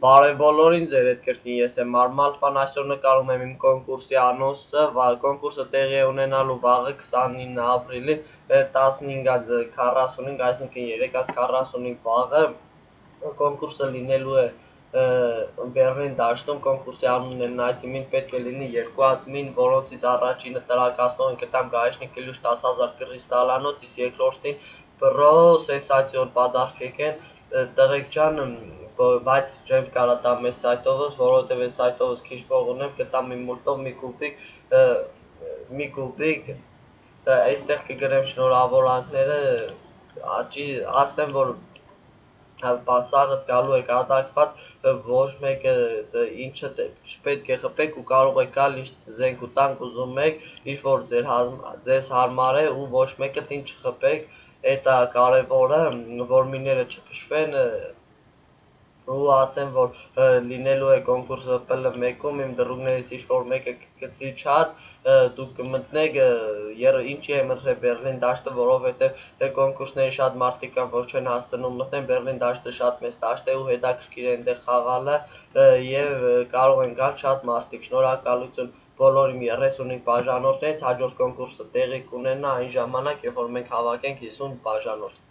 Բարև բոլորին, ձեր հետ կրկին ես եմ Արմալ Ֆան, այսօր նկարում եմ իմ կոնկուրսի անոնսը, կոնկուրսը տեղի է ունենալու վաղը 29 ապրիլի 15:45, այսինքն 3:45 վաղը, կոնկուրսը լինելու է Բեռլին դաշտում, կոնկուրսի անունն է նայծիմին պետք է լինի երկու ադմին, որոնցից առաջինը տրակացնող կտամ գայշնի կլյուշ 10,000 կրիստալանոց, իսկ երկրորդին պրո սենսացիոն պադարքեք են, տղեկ ջան, բայց չեմ կարա տամ այս սայթովս, որովհետև այս սայթովս քիչ փող ունեմ, կտամ իմ մուլտով մի կուպիկ, այստեղ կգրեմ շնորհավորանքները, ասեմ, որ սաղդ գալու եք ադակված, ոչ մեկը ինչը չպետք է խփեք ու կարող եք գալ ինչ զենք ու տանք ուզում եք, ինչ որ ձեզ հարմար է ու ոչ մեկը ինչ չխփեք, էդ է կարևորը, որ միները չփշվեն ու ասեմ, որ լինելու է կոնկուրսը ՊԼ1-ում, իմ դրուգներից ինչ-որ մեկը կգցի չաթ, դուք կմտնեք, ինչի եմ ըրել Բեռլին դաշտը, որովհետև կոնկուրսների շատ մարդիկ կան, որ չեն հասցնում մտնեն, Բեռլին դաշտը շատ մեծ դաշտ է ու հետաքրքիր է այնտեղ խաղալը և կարող են գալ շատ մարդիկ, շնորհակալություն բոլոր իմ 35 բաժանորդներից, հաջորդ կոնկուրսը տեղի կունենա այն ժամանակ, երբ որ մենք հավաքենք 50 բաժանորդ։